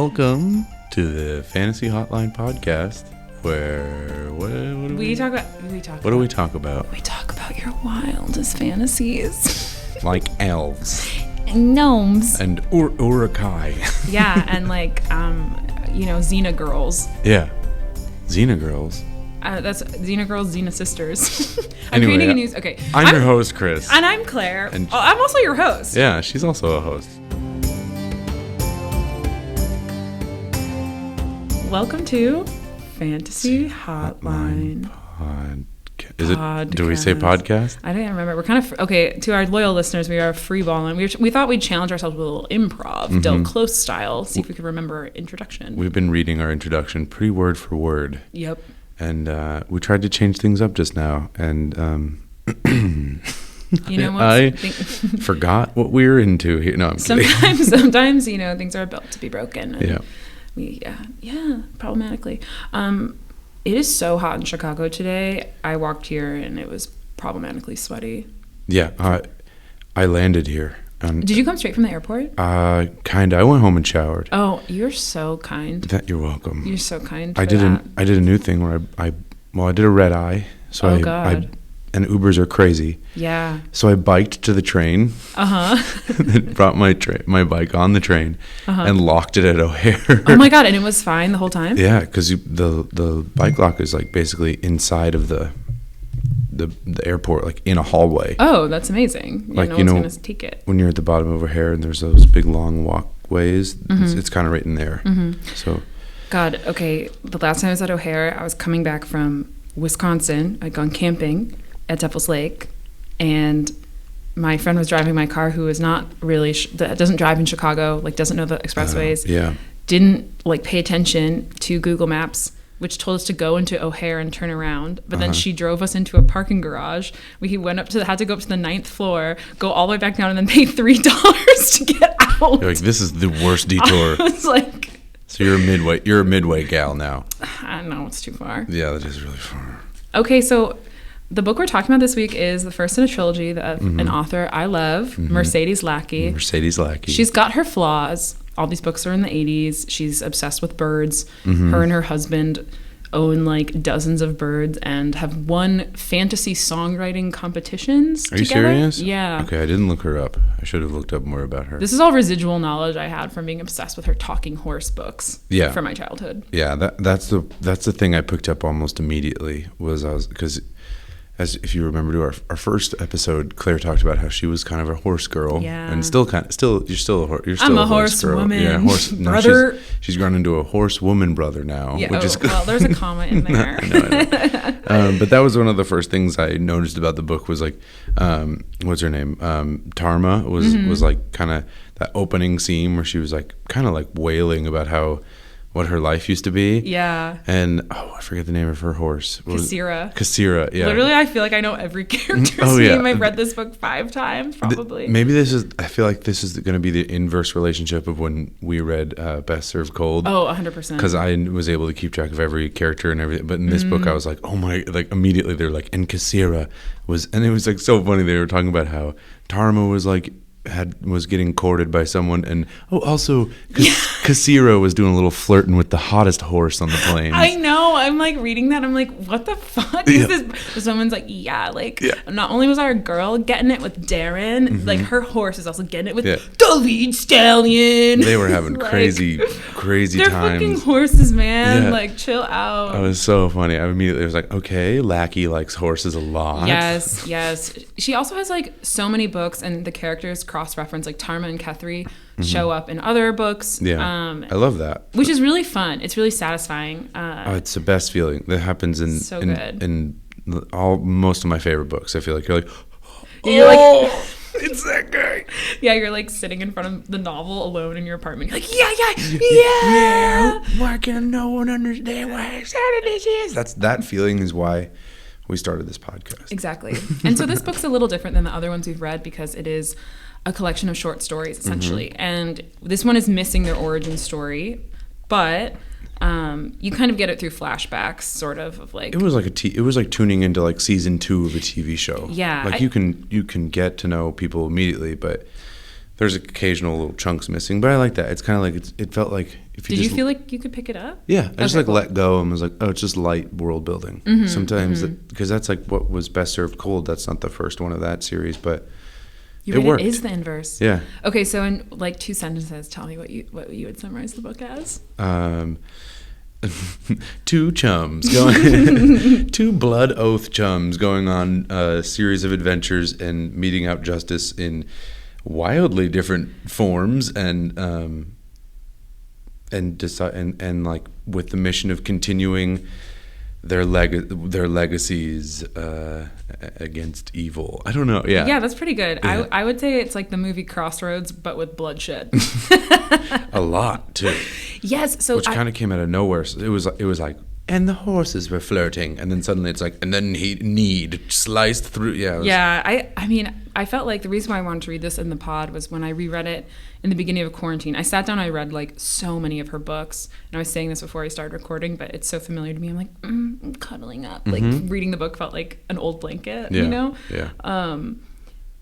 Welcome to the Fantasy Hotline podcast, where what do we talk about? We talk about your wildest fantasies, like elves, and gnomes, and urukai. Yeah, and like Xena girls. Yeah, Xena girls. That's Xena girls, Xena sisters. Anyway, creating a news. Okay, I'm your host, Chris, and I'm Claire. And I'm also your host. Yeah, she's also a host. Welcome to Fantasy Hotline. Do we say podcast? I don't remember. We're kind of okay. To our loyal listeners, we are freeballing. We thought we'd challenge ourselves with a little improv, Del Close style. See if we could remember our introduction. We've been reading our introduction pretty word for word. Yep. And we tried to change things up just now, and you know what? I forgot what we were into here. No, I'm kidding. Sometimes things are built to be broken. Yeah. Problematically. It is so hot in Chicago today. I walked here and it was problematically sweaty. Yeah, I landed here. Did you come straight from the airport? Kinda. I went home and showered. Oh, you're so kind. You're welcome. You're so kind. I did a new thing where I did a red eye. So God. And Ubers are crazy. Yeah. So I biked to the train. And brought my bike on the train and locked it at O'Hare. Oh my God! And it was fine the whole time. Yeah, because the bike lock is like basically inside of the airport, like in a hallway. Oh, that's amazing. Like no one's gonna take it. When you're at the bottom of O'Hare and there's those big long walkways, it's kind of right in there. So. God, okay. The last time I was at O'Hare, I was coming back from Wisconsin. I'd gone camping at Devil's Lake, and my friend was driving my car, who is not really that doesn't drive in Chicago, like doesn't know the expressways. Didn't like pay attention to Google Maps, which told us to go into O'Hare and turn around, but then she drove us into a parking garage. We had to go up to the 9th floor, go all the way back down, and then pay $3 to get out. You're like, this is the worst detour. I was like, so you're a midway gal now. I know, it's too far. Yeah, that is really far. Okay, so the book we're talking about this week is the first in a trilogy of an author I love, Mercedes Lackey. Mercedes Lackey. She's got her flaws. All these books are in the 80s. She's obsessed with birds. Her and her husband own like dozens of birds and have won fantasy songwriting competitions together. Are you serious? Yeah. Okay, I didn't look her up. I should have looked up more about her. This is all residual knowledge I had from being obsessed with her talking horse books from my childhood. Yeah, that's the thing I picked up almost immediately because as if you remember our first episode, Claire talked about how she was kind of a horse girl, and you're still a horse. I'm a horse girl. woman. Yeah, brother. She's grown into a horse woman brother now. Yeah, which is well, there's a comma in there. I know. But that was one of the first things I noticed about the book was like, what's her name? Tarma was like kind of that opening scene where she was like kind of like wailing about what her life used to be. Yeah. And, I forget the name of her horse. Kassira, yeah. Literally, I feel like I know every character's name. I've read this book 5 times, probably. I feel like this is going to be the inverse relationship of when we read Best Served Cold. Oh, 100%. Because I was able to keep track of every character and everything. But in this book, I was like, oh my, like immediately they're like, and Kassira and it was like so funny. They were talking about how Tarma was like, was getting courted by someone, and also Kassira was doing a little flirting with the hottest horse on the plains. I know. I'm like reading that. I'm like, what the fuck is this? Someone's like, not only was our girl getting it with Darren, like her horse is also getting it with the lead stallion. They were having crazy times. They're fucking horses, man. Like, chill out. It was so funny. I immediately was like, okay, Lackey likes horses a lot. Yes. She also has like so many books, and the characters cross-reference, like Tarma and Kethri show up in other books. I love that, which is really fun. It's really satisfying. It's the best feeling that happens in most of my favorite books. I feel like you're like, it's that guy. Yeah, you're like sitting in front of the novel alone in your apartment. You're like, yeah. Why can no one understand why excited this is? That feeling is why we started this podcast. Exactly. And so this book's a little different than the other ones we've read because it is a collection of short stories, essentially. And this one is missing their origin story, but you kind of get it through flashbacks, sort of like. It was like tuning into like season 2 of a TV show. Yeah, like you can get to know people immediately, but There's occasional little chunks missing, but I like that. It's kind of like it felt like if you Did you feel like you could pick it up? Yeah, I just Okay, cool. let go and was like, oh, it's just light world building. Sometimes because that's like what was best served cold. That's not the first one of that series, but it worked. It is the inverse. Yeah. Okay, so in like 2 sentences, tell me what you would summarize the book as. Two chums going, two blood oath chums going on a series of adventures and meeting out justice in wildly different forms and like with the mission of continuing their legacies against evil. I don't know. Yeah, that's pretty good. Yeah. I would say it's like the movie Crossroads, but with bloodshed. A lot too. Yes, so which kind of came out of nowhere. So it was like, and the horses were flirting, and then suddenly it's like, and then he sliced through. Yeah. I mean, I felt like the reason why I wanted to read this in the pod was when I reread it in the beginning of quarantine. I sat down, I read like so many of her books, and I was saying this before I started recording, but it's so familiar to me. I'm like, I'm cuddling up. Like reading the book felt like an old blanket, you know? Yeah.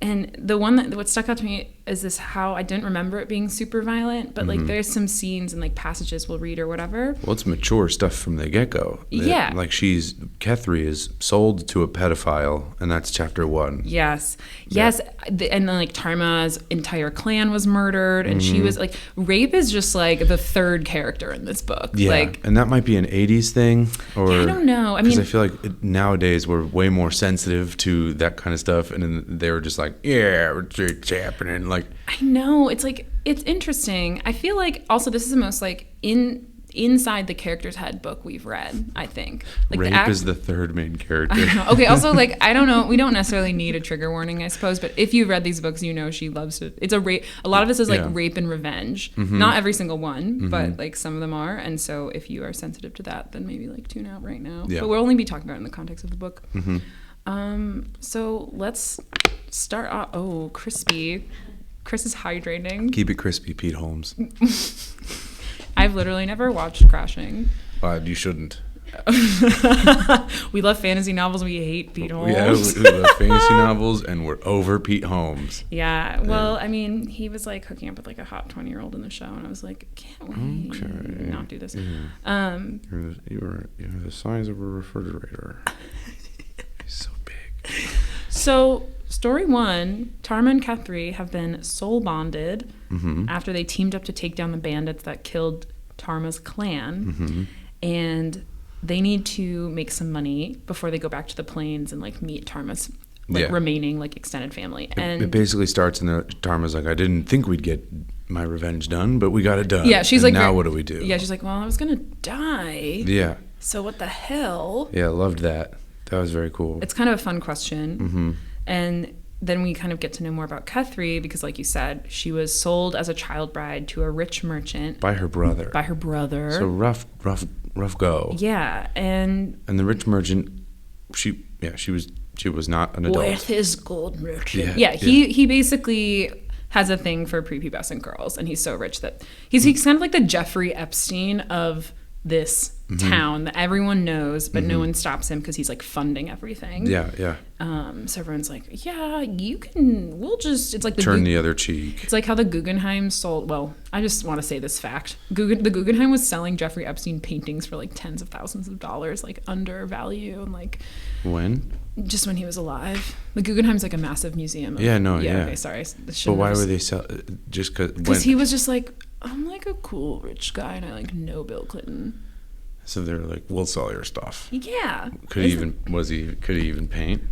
And the one what stuck out to me is this, how I didn't remember it being super violent, but like there's some scenes and like passages we'll read or whatever. Well, it's mature stuff from the get-go. Yeah. Like Kethri is sold to a pedophile, and that's chapter 1. Yes. And then like Tarma's entire clan was murdered, and she was like, rape is just like the third character in this book. Yeah, like, and that might be an 80s thing, or I don't know. I because mean, I feel like nowadays we're way more sensitive to that kind of stuff, and then they were just like, yeah, it's happening. Like, I know, it's like, it's interesting. I feel like also this is the most like inside the character's head book we've read, I think. Like rape is the third main character. I know. Okay, also like, I don't know, we don't necessarily need a trigger warning, I suppose, but if you've read these books, you know she loves it. It's a rape. A lot of this is like rape and revenge. Not every single one, but like some of them are. And so if you are sensitive to that, then maybe like tune out right now. Yeah. But we'll only be talking about it in the context of the book. So let's start off. Oh, crispy. Chris is hydrating. Keep it crispy, Pete Holmes. I've literally never watched Crashing. You shouldn't. We love fantasy novels. We hate Pete Holmes. Yeah, we love fantasy novels, and we're over Pete Holmes. Yeah. Well, I mean, he was like hooking up with like a hot 20-year-old in the show, and I was like, can't wait not do this. Yeah. You're the size of a refrigerator. He's so big. So, story 1, Tarma and Kethri have been soul bonded after they teamed up to take down the bandits that killed Tarma's clan. And they need to make some money before they go back to the plains and like meet Tarma's remaining like extended family. And it basically starts, and Tarma's like, I didn't think we'd get my revenge done, but we got it done. Yeah, she's and like, now what do we do? Yeah, she's like, well, I was gonna die. Yeah. So what the hell? Yeah, loved that. That was very cool. It's kind of a fun question. And then we kind of get to know more about Kethri, because like you said, she was sold as a child bride to a rich merchant. By her brother. So rough go. Yeah, and the rich merchant, she was not an adult. with his gold merchant. Yeah. He basically has a thing for prepubescent girls, and he's so rich that he's kind of like the Jeffrey Epstein of this town that everyone knows, but no one stops him because he's like funding everything. Yeah. So everyone's like, yeah, it's like turn the other cheek. It's like how the Guggenheim sold, well, I just want to say this fact. The Guggenheim was selling Jeffrey Epstein paintings for like tens of thousands of dollars, like under value, and like when? Just when he was alive. The Guggenheim's like a massive museum. Yeah. Okay, sorry. But why were they sell? Just because he was just like, I'm like a cool rich guy, and I like know Bill Clinton. So they're like, we'll sell your stuff. Yeah. Could he even paint?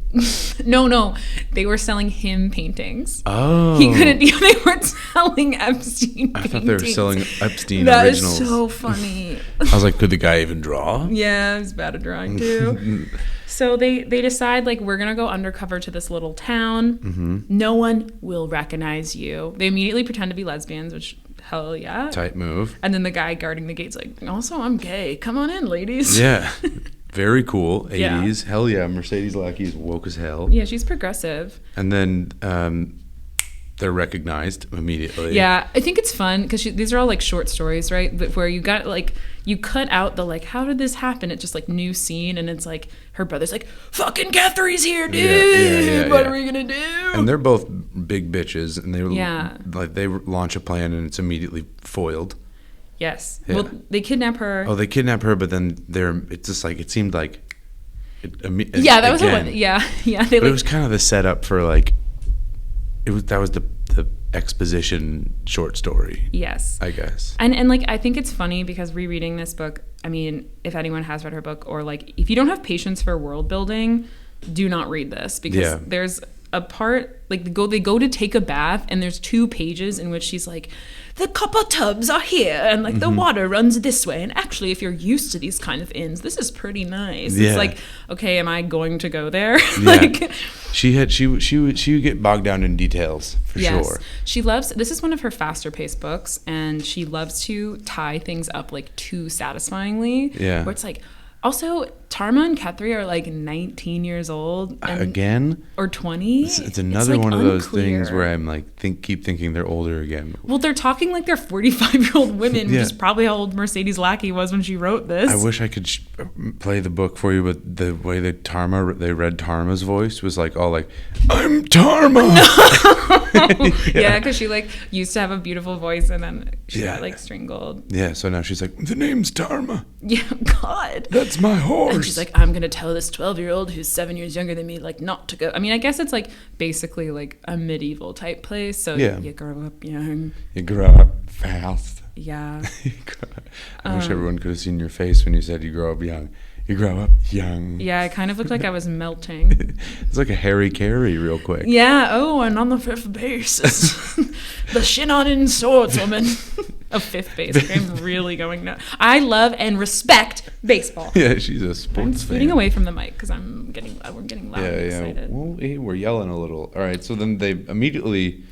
No. They were selling him paintings. Oh. He couldn't. They weren't selling Epstein paintings. I thought they were selling Epstein that originals. That is so funny. I was like, could the guy even draw? Yeah, he's bad at drawing too. So they decide, like, we're going to go undercover to this little town. No one will recognize you. They immediately pretend to be lesbians, which, hell yeah. Tight move. And then the guy guarding the gate's like, also, I'm gay. Come on in, ladies. Yeah. Very cool. 80s. Yeah. Hell yeah. Mercedes Lackey is woke as hell. Yeah, she's progressive. And then they're recognized immediately. Yeah, I think it's fun because these are all like short stories, right? But where you got like you cut out the like, how did this happen? It's just like new scene, and it's like her brother's like, "Fucking Catherine's here, dude. What are we gonna do?" And they're both big bitches, and they launch a plan, and it's immediately foiled. Yes. Yeah. Well, they kidnap her. Oh, they kidnap her, but then it's just like it seemed like. That was one. Yeah. But it was kind of the setup for like. That was the exposition short story. Yes. I guess. And like I think it's funny because rereading this book, I mean, if anyone has read her book or like if you don't have patience for world building, do not read this because there's a part like they go to take a bath and there's 2 pages in which she's like, the copper tubs are here and like the water runs this way, and actually if you're used to these kind of inns, this is pretty nice. It's like, okay, am I going to go there? Like she would get bogged down in details for sure. She loves, this is one of her faster paced books, and she loves to tie things up like too satisfyingly. Yeah. Where it's like, also, Tarma and Kethri are like 19 years old. Again? Or 20. It's another one of those things where I'm like, keep thinking they're older again. Well, they're talking like they're 45-year-old women, which is probably how old Mercedes Lackey was when she wrote this. I wish I could play the book for you, but the way that they read Tarma's voice was like all like, I'm Tarma! Yeah, because she like used to have a beautiful voice and then she got like strangled. Yeah, so now she's like, the name's Tarma. Yeah, God. That's my horse. And she's like, I'm going to tell this 12-year-old who's 7 years younger than me, like, not to go. I mean, I guess it's like basically like a medieval type place. So you grow up young. You grow up fast. Yeah. I wish everyone could have seen your face when you said you grow up young. You grow up young. Yeah, I kind of looked like I was melting. It's like a Harry Carey real quick. Yeah, and on the 5th base is the Shinnon swordswoman of 5th base. I'm really going nuts. I love and respect baseball. Yeah, she's a sports fan. I'm scooting away from the mic because we're getting loud and excited. Well, we're yelling a little. All right, so then they immediately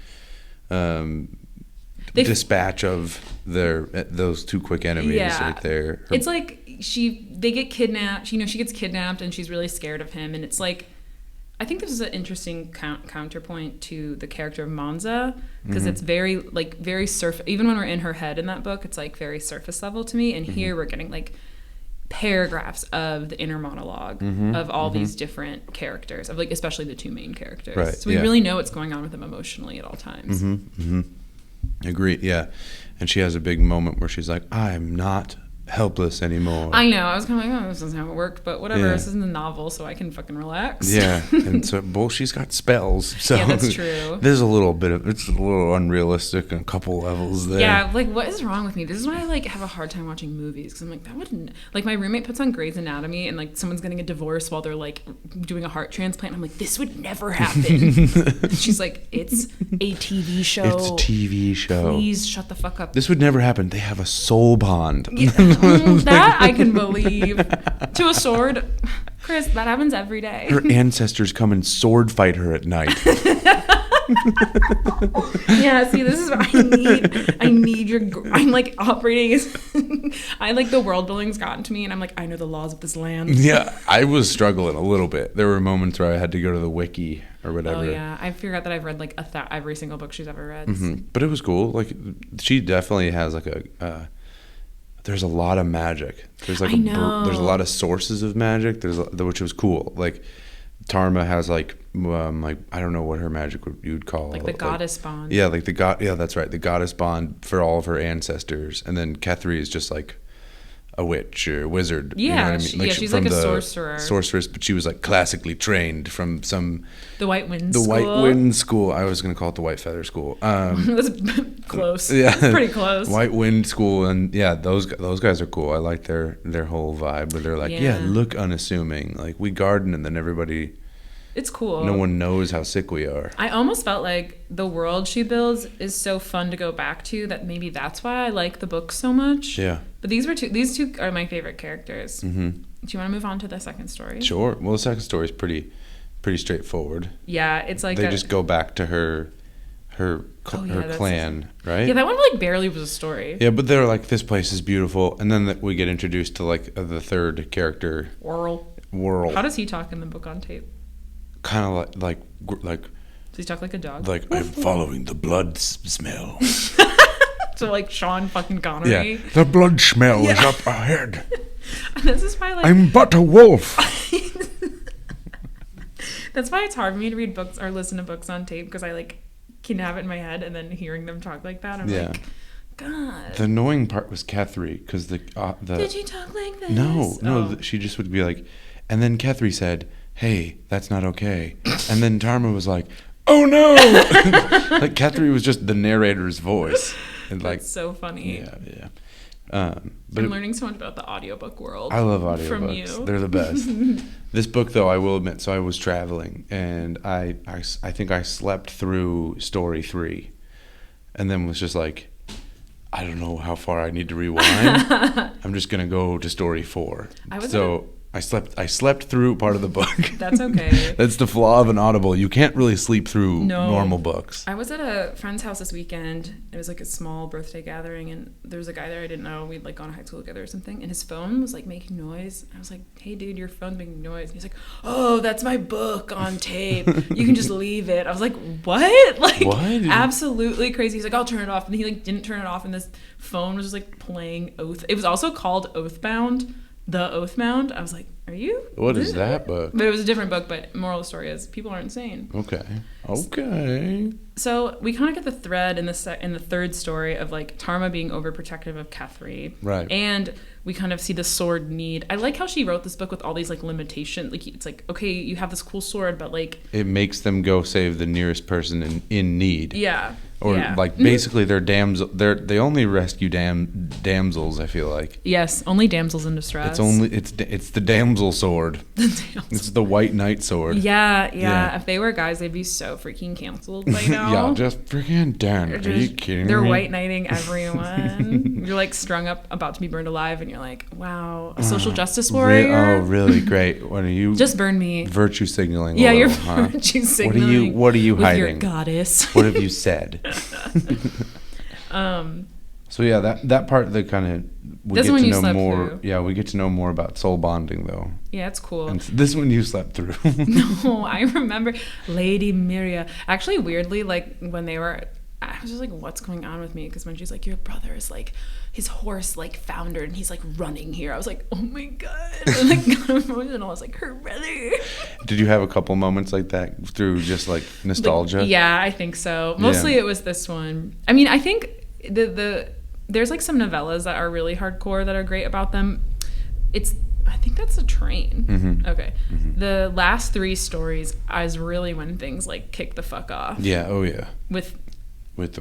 dispatch of those 2 quick enemies right there. It's like they get kidnapped. She gets kidnapped and she's really scared of him. And it's like, I think this is an interesting counterpoint to the character of Monza because it's very surface. Even when we're in her head in that book, it's like very surface level to me. And here we're getting like paragraphs of the inner monologue of all these different characters, of like especially the 2 main characters. Right, so we really know what's going on with them emotionally at all times. Agree. Yeah, and she has a big moment where she's like, "I'm not helpless anymore." I know. I was kind of like, oh, this isn't how it worked, but whatever. Yeah. This isn't a novel, so I can fucking relax. Yeah, and so, she's got spells. So yeah, that's true. There's it's a little unrealistic on a couple levels there. Yeah, like what is wrong with me? This is why I like have a hard time watching movies because I'm like, that wouldn't. Like my roommate puts on Grey's Anatomy and like someone's getting a divorce while they're like doing a heart transplant. I'm like, this would never happen. She's like, it's a TV show. It's a TV show. Please shut the fuck up. This would never happen. They have a soul bond. Yeah. That I can believe. To a sword. Chris, that happens every day. Her ancestors come and sword fight her at night. Yeah, see, this is what I need I'm like operating I like the world building's gotten to me and I'm like, I know the laws of this land. Yeah, I was struggling a little bit. There were moments where I had to go to the wiki or whatever. Oh yeah, I forgot that I've read like every single book she's ever read. But it was cool. Like she definitely has like there's a lot of magic. There's like there's a lot of sources of magic. Which was cool. Like Tarma has like I don't know what her magic you'd call like the goddess bond. Yeah, like that's right. The goddess bond for all of her ancestors, and then Kethri is just like a witch or wizard. Yeah, you know what I mean? She's like a sorcerer. Sorceress, but she was like classically trained from the White Wind School. I was gonna call it the White Feather School. That's close. Yeah, that's pretty close. White Wind School, and yeah, those guys are cool. I like their whole vibe, where they're like, look unassuming, like we garden, and then everybody. It's cool. No one knows how sick we are. I almost felt like the world she builds is so fun to go back to that maybe that's why I like the book so much. Yeah. But these 2 are my favorite characters. Mm-hmm. Do you want to move on to the second story? Sure. Well, the second story is pretty straightforward. Yeah, it's like they just go back to her clan, right? Yeah, that one like barely was a story. Yeah, but they're like, this place is beautiful, and then we get introduced to like the third character, Whirl. How does he talk in the book on tape? Kind of like he talk like a dog? Like, I'm following the blood smell. So like Sean fucking Connery. Yeah, the blood smell is up ahead. This is why, like, I'm but a wolf. That's why it's hard for me to read books or listen to books on tape, because I like can have it in my head, and then hearing them talk like that, I'm like, God. The annoying part was Catherine, because the Did you talk like this? No, she just would be like, and then Catherine said, "Hey, that's not okay," and then Tarma was like, "Oh no!" Like Catherine was just the narrator's voice, and like, that's so funny. Yeah. But I'm learning so much about the audiobook world. I love audiobooks. From you. They're the best. This book, though, I will admit, so I was traveling, and I think I slept through story 3, and then was just like, I don't know how far I need to rewind. I'm just gonna go to story 4. I slept through part of the book. That's okay. That's the flaw of an Audible. You can't really sleep through normal books. I was at a friend's house this weekend. It was like a small birthday gathering, and there was a guy there I didn't know. We'd like gone to high school together or something, and his phone was like making noise. I was like, "Hey, dude, your phone's making noise." And he's like, "Oh, that's my book on tape. You can just leave it." I was like, "What?" Like, what? Absolutely crazy. He's like, "I'll turn it off," and he like didn't turn it off, and this phone was just like playing Oath. It was also called Oathbound. The Oathbound. I was like, "Are you?" What is that book? But it was a different book. But moral of the story is, people are insane. Okay. So we kind of get the thread in the third story of like Tarma being overprotective of Catherine, right? And we kind of see the sword need. I like how she wrote this book with all these like limitations. Like it's like, okay, you have this cool sword, but like it makes them go save the nearest person in need. Yeah. Or like basically they're damsel. They only rescue damsels. I feel like. Yes, only damsels in distress. It's the damsel sword. It's the white knight sword. Yeah. If they were guys, they'd be so freaking canceled by now. Yeah, just freaking done. Are you kidding me? They're white knighting everyone. You're like strung up, about to be burned alive, and you're like, wow, a social justice warrior. Really great. What are you? Just burn me. Virtue signaling. Yeah, you're virtue signaling. What are you hiding? With your goddess. What have you said? So yeah, that part that kind of we get to know more. Through. Yeah, we get to know more about soul bonding though. Yeah, it's cool. And this one you slept through. No, I remember Lady Miria. Actually, weirdly, like when they were, I was just like, what's going on with me? Because when she's like, your brother is like, his horse like foundered and he's like running here. I was like, oh my God. And like got emotional. I was like, her brother. Did you have a couple moments like that through just like nostalgia? Like, yeah, I think so. Mostly it was this one. I mean, I think there's like some novellas that are really hardcore that are great about them. I think that's a train. Mm-hmm. Okay. Mm-hmm. The last 3 stories is really when things like kick the fuck off. Yeah. Oh yeah. With the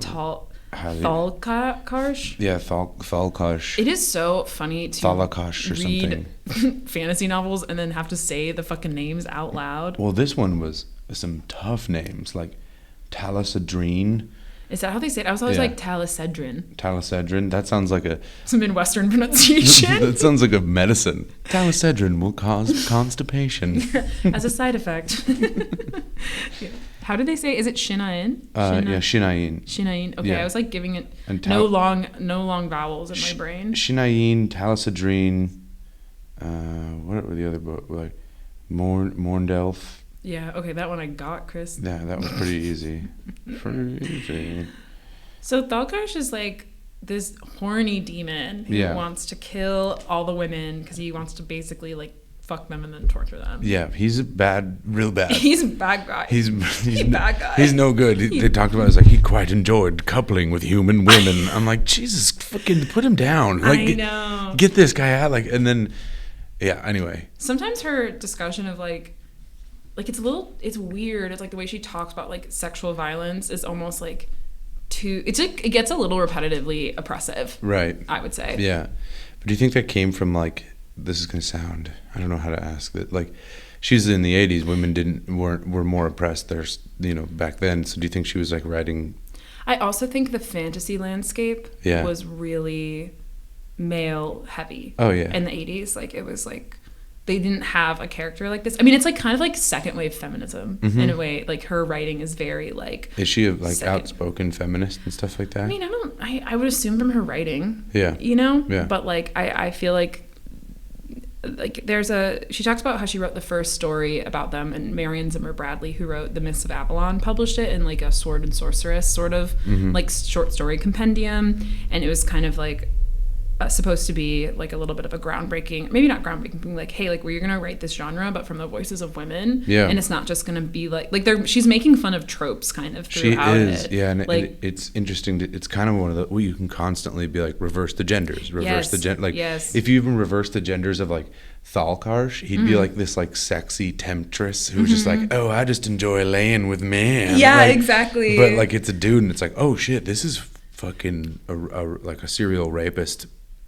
Thalkarsh? Yeah, Thalkarsh. It is so funny to Thalkarsh or read fantasy novels and then have to say the fucking names out loud. Well, this one was some tough names, like Talisadrine. Is that how they say it? I was always like Talisedrin. Talisedrin? That sounds like some Midwestern pronunciation. That sounds like a medicine. Talisedrin will cause constipation. As a side effect. Yeah. How did they say? Is it Shinayin? Yeah, Shinayin. Shinayin. Okay, yeah. I was like giving it no long vowels in my brain. Shinayin, Talisadrine. What were the other books? Like Morndelf. Yeah. Okay, that one I got, Chris. Yeah, that was pretty easy. So Thalkarsh is like this horny demon who wants to kill all the women because he wants to basically like fuck them and then torture them. Yeah, he's real bad. He's a bad guy. He's a bad guy. He's no good. They talked about it, it's like he quite enjoyed coupling with human women. I'm like, Jesus, fucking put him down. Like, I know. Get this guy out. Like, and then, anyway. Sometimes her discussion of like it's weird. It's like the way she talks about like sexual violence is almost like it gets a little repetitively oppressive. Right. I would say. Yeah. But do you think that came from like, this is going to sound, I don't know how to ask that. Like, she's in the 80s. Women were more oppressed there, back then. So do you think she was like writing? I also think the fantasy landscape was really male heavy. Oh yeah. In the 80s, like it was like they didn't have a character like this. I mean, it's like kind of like second wave feminism in a way. Like her writing is very like. Is she a like outspoken feminist and stuff like that? I mean, I would assume from her writing. Yeah. Yeah. But like I feel like like she talks about how she wrote the first story about them, and Marion Zimmer Bradley, who wrote The Mists of Avalon, published it in like a sword and sorceress sort of like short story compendium, and it was kind of like supposed to be like a little bit of a groundbreaking, maybe not groundbreaking, being like, hey, like we're gonna write this genre but from the voices of women, and it's not just gonna be like she's making fun of tropes kind of throughout it. And like, it's interesting it's kind of one of the, well, you can constantly be like reverse the genders, if you even reverse the genders of like Thalkarsh, he'd be like this like sexy temptress who's just like, oh, I just enjoy laying with men, exactly, but like it's a dude and it's like, oh shit, this is fucking like a serial rapist.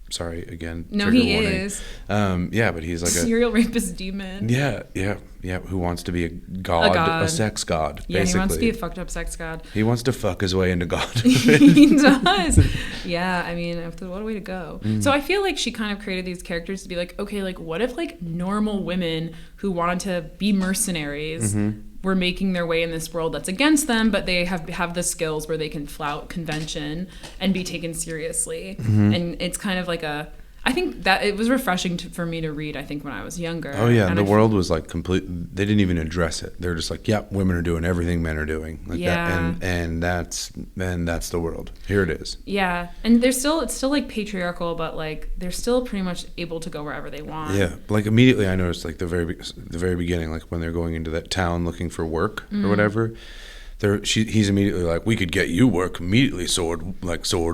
Sorry, again. No, he is. But he's like serial rapist demon. Yeah. Who wants to be a god, a sex god? Yeah, basically. He wants to be a fucked up sex god. He wants to fuck his way into godhood. He does. Yeah, I mean, what a way to go. So I feel like she kind of created these characters to be like, okay, like what if like normal women who wanted to be mercenaries were making their way in this world that's against them, but they have the skills where they can flout convention and be taken seriously. And it's kind of like I think that it was refreshing for me to read, I think, when I was younger. Oh, yeah. And the world was like they didn't even address it. They're just like, yep, women are doing everything men are doing. Like that. And that's the world. Here it is. Yeah. And it's still like patriarchal, but like they're still pretty much able to go wherever they want. Yeah. Like immediately I noticed like the very beginning, like when they're going into that town looking for work or whatever. He's immediately like, we could get you work immediately, sword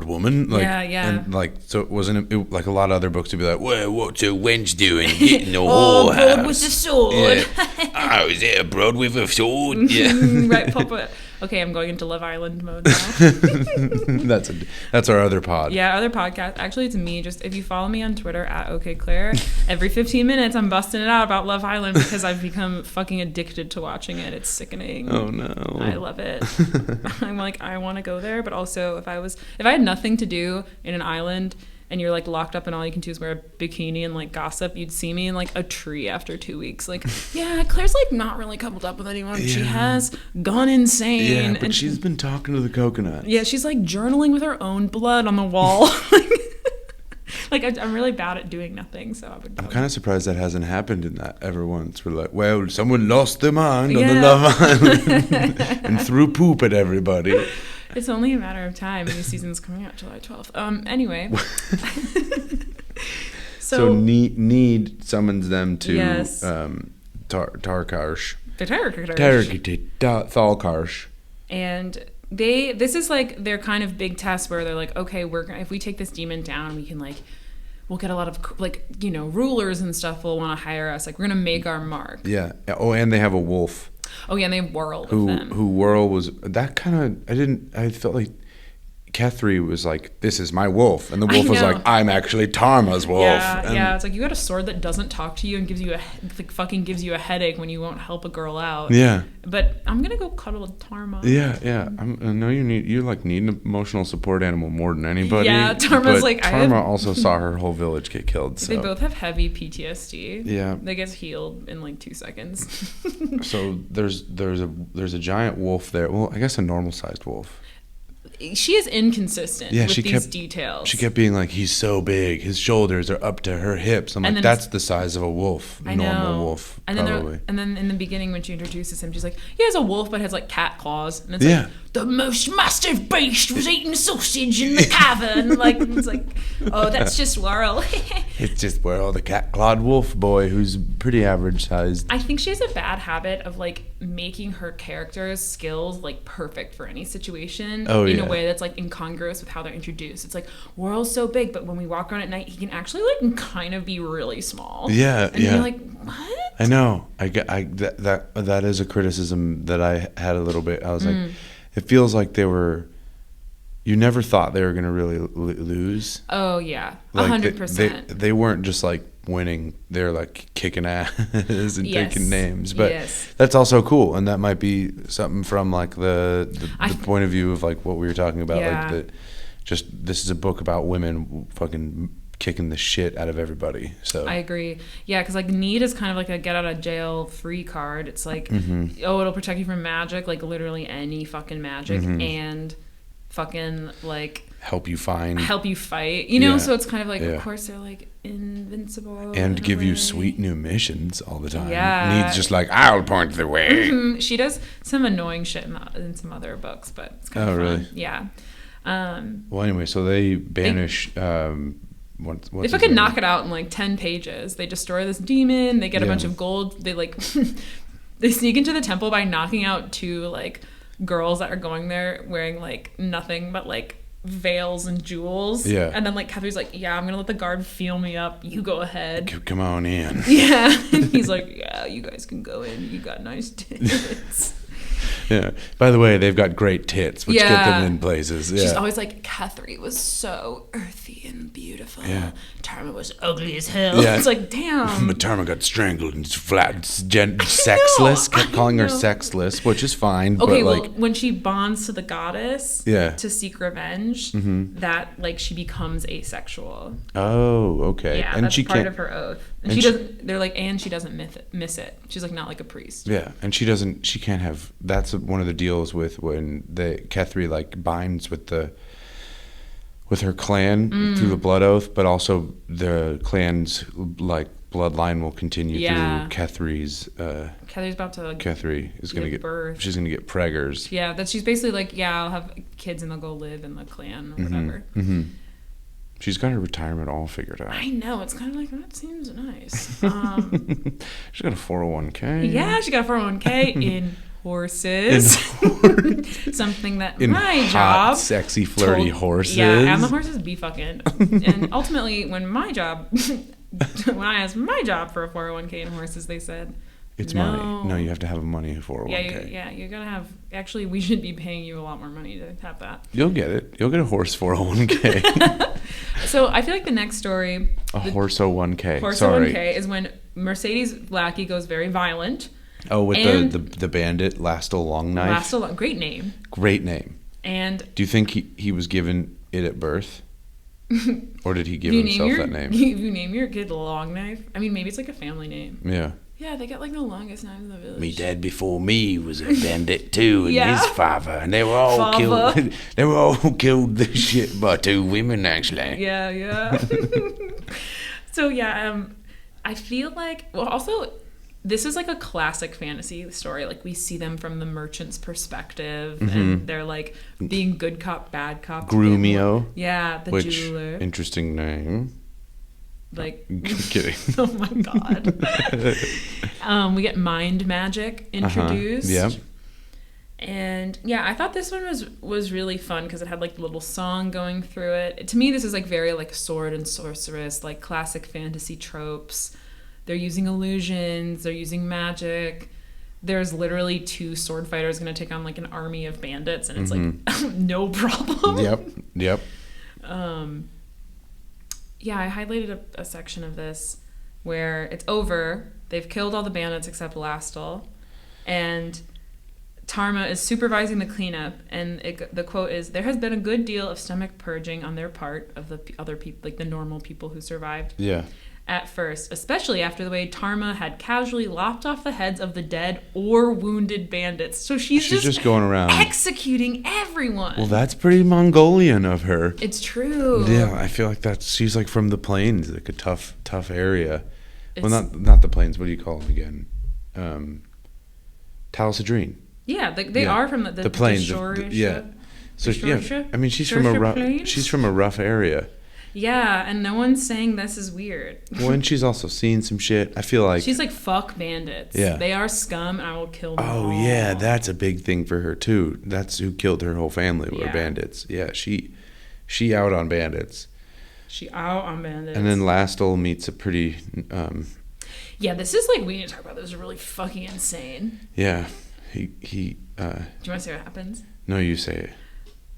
woman. Like, and like, so it wasn't like a lot of other books to be like, well, what's a wench doing getting a whorehouse? Broad with a sword. Yeah. Oh, is it a broad with a sword? Yeah. Right, Papa. Okay, I'm going into Love Island mode now. That's our other pod. Yeah, other podcast. Actually, it's me. Just if you follow me on Twitter at OKClaire, every 15 minutes I'm busting it out about Love Island because I've become fucking addicted to watching it. It's sickening. Oh no. I love it. I'm like, I want to go there, but also if I had nothing to do in an island and you're like locked up and all you can do is wear a bikini and like gossip, you'd see me in like a tree after 2 weeks. Like, yeah, Claire's like not really coupled up with anyone. Yeah. She has gone insane. Yeah, but she's been talking to the coconut. Yeah, she's like journaling with her own blood on the wall. Like I'm really bad at doing nothing, so I'm kind of surprised that hasn't happened in that ever once. We're like, well, someone lost their mind on the Love Island and threw poop at everybody. It's only a matter of time. The season's coming out July 12th. Anyway. So Need summons them to Thalkarsh. Thalkarsh. And this is like their kind of big test where they're like, okay, if we take this demon down, we can like, we'll get a lot of like, you know, rulers and stuff will want to hire us. Like we're going to make our mark. Yeah. Oh, and they have a wolf. Oh yeah, and they have Whirl with them. Who Whirl was that kind of? I felt like Kethri was like, "This is my wolf," and the wolf was like, "I'm actually Tarma's wolf." Yeah. It's like you got a sword that doesn't talk to you and gives you a headache when you won't help a girl out. Yeah. But I'm gonna go cuddle with Tarma. Yeah. I know you need an emotional support animal more than anybody. Yeah, Tarma's like Tarma also saw her whole village get killed. So. They both have heavy PTSD. Yeah. They get healed in like 2 seconds. So there's a giant wolf there. Well, I guess a normal sized wolf. She is inconsistent with these details. She kept being like, he's so big, his shoulders are up to her hips. I'm like, that's the size of a wolf, normal wolf, probably. And then in the beginning when she introduces him, she's like, he has a wolf but has like cat claws. And it's like, the most massive beast was eating sausage in the cavern. Like, it's like, oh, that's just Whirl. It's just Whirl, the cat-clawed wolf boy who's pretty average sized. I think she has a bad habit of like making her character's skills like perfect for any situation in a way that's like incongruous with how they're introduced. It's like Whirl's so big, but when we walk around at night, he can actually like kind of be really small. Yeah, and you're like, what? I know. That is a criticism that I had a little bit. I was like, it feels like you never thought they were going to really lose. Oh yeah, like 100%. They weren't just like winning; they're like kicking ass and taking names. But that's also cool, and that might be something from like the point of view of like what we were talking about. Like this is a book about women fucking kicking the shit out of everybody. So I agree. Yeah, because like Need is kind of like a get out of jail free card. It's like, oh, it'll protect you from magic, like literally any fucking magic, and fucking like help you fight. So it's kind of like, of course they're like invincible and give you sweet new missions all the time. Yeah, Need's just like, I'll point the way. She does some annoying shit in some other books, but it's kind of fun. Really? Yeah. Well, anyway, so they banish. What's they fucking knock it out in like 10 pages. They destroy this demon. They get a bunch of gold. They like they sneak into the temple by knocking out 2 like girls that are going there wearing like nothing but like veils and jewels. Yeah. And then like Catherine's like, yeah, I'm gonna let the guard feel me up. You go ahead. Come on in. Yeah. And he's like, yeah, you guys can go in. You got nice tits. Yeah. By the way, they've got great tits, which get them in places. Yeah. She's always like, Catherine was so earthy and beautiful. Yeah. Tarma was ugly as hell. Yeah. It's like, damn. But Tarma got strangled and flat, sexless. Kept calling her sexless, which is fine. Okay, but, well, like, when she bonds to the goddess to seek revenge, that like she becomes asexual. Oh, okay. Yeah, and that's part of her oath. And she doesn't. They're like, and she doesn't miss it. She's like not like a priest. Yeah, and she doesn't. She can't have. That's one of the deals with when Kethri like binds with her clan through the blood oath, but also the clan's like bloodline will continue through Kethri's. Kethri's about to. Kethri is gonna get birth. She's gonna get preggers. Yeah, that she's basically like, yeah, I'll have kids and they'll go live in the clan or whatever. Mm-hmm. She's got her retirement all figured out. I know. It's kind of like, that seems nice. She's got a 401k. Yeah, she got a 401k in horses. Something that in my hot, job. Sexy, flirty horses. Yeah, and the horses be fucking. And ultimately, when I asked my job for a 401k in horses, they said, it's money. No, you have to have a money 401k. Yeah, you're going to have... Actually, we should be paying you a lot more money to have that. You'll get it. You'll get a horse 401k. So I feel like the next story... Horse 01k. Horse 01k is when Mercedes Lackey goes very violent. Oh, with the bandit, Lastel Longknife? Great name. Great name. And... Do you think he was given it at birth? Or did he give himself that name? If you name your kid Longknife, I mean, maybe it's like a family name. Yeah. Yeah, they got like the longest knives in the village. Me dad before me was a bandit too, and his father, and they were all killed. They were all killed this shit by 2 women, actually. Yeah. So I feel like, well, also, this is like a classic fantasy story. Like we see them from the merchant's perspective, and they're like being good cop, bad cop. Grumio. Yeah, the jeweler. Interesting name. Like, kidding. Oh my god. We get mind magic introduced. Yeah. And yeah, I thought this one was really fun because it had like a little song going through it. To me, this is like very like sword and sorceress, like classic fantasy tropes. They're using illusions. They're using magic. There's literally 2 sword fighters going to take on like an army of bandits, and it's like no problem. Yep. Yeah, I highlighted a section of this where it's over. They've killed all the bandits except Lastel, and Tarma is supervising the cleanup. And the quote is, "There has been a good deal of stomach purging on their part of the other people, like the normal people who survived. Yeah. At first, especially after the way Tarma had casually lopped off the heads of the dead or wounded bandits. So she's just going around executing everyone." Well, that's pretty Mongolian of her. It's true. Yeah, I feel like she's like from the plains, like a tough area. Well, not the plains. What do you call them again? Talsadrine. Yeah, they are from the plains. Yeah. So yeah, I mean, she's from a rough area. Yeah, and no one's saying this is weird. Well, and she's also seen some shit. I feel like... She's like, fuck bandits. Yeah. They are scum, and I will kill them all. Oh, yeah, that's a big thing for her, too. That's who killed her whole family, were bandits. Yeah, she out on bandits. She out on bandits. And then Lastel meets a pretty... yeah, this is like, we need to talk about this. This is really fucking insane. Yeah, he do you want to say what happens? No, you say it.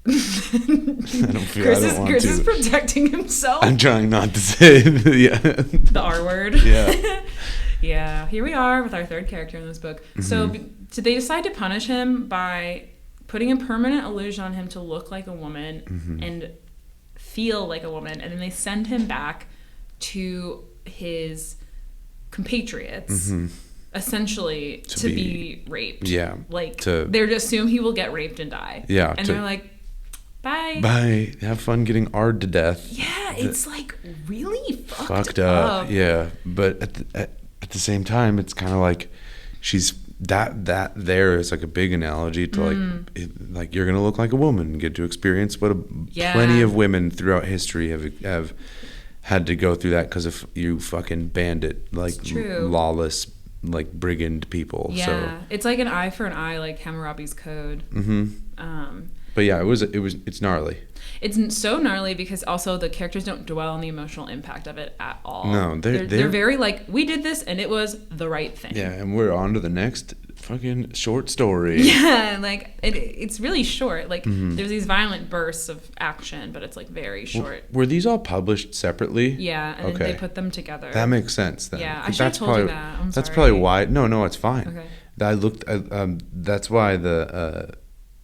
I don't feel Chris I don't want Chris to. is protecting himself. I'm trying not to say the R word. Yeah. Yeah. Here we are with our 3rd character in this book. So they decide to punish him by putting a permanent illusion on him to look like a woman and feel like a woman, and then they send him back to his compatriots. Essentially to be raped. Yeah. Like they assume he will get raped and die. Yeah. And they're like, Bye. Bye. Have fun getting Ard to death. Yeah, it's like really Fucked up. Yeah, but at the same time, it's kind of like she's that there is like a big analogy to like you're gonna look like a woman and get to experience what plenty of women throughout history have had to go through that because of you fucking bandit, like lawless, like brigand people. Yeah, so it's like an eye for an eye, like Hammurabi's code. But yeah, it's gnarly. It's so gnarly because also the characters don't dwell on the emotional impact of it at all. No, they're very like, we did this and it was the right thing. Yeah, and we're on to the next fucking short story. Yeah, like it's really short. Like there's these violent bursts of action, but it's like very short. Were these all published separately? Yeah, and then they put them together. That makes sense then. Yeah, I should have told you that. I'm that's sorry. probably why. No, it's fine. Okay. I looked. That's why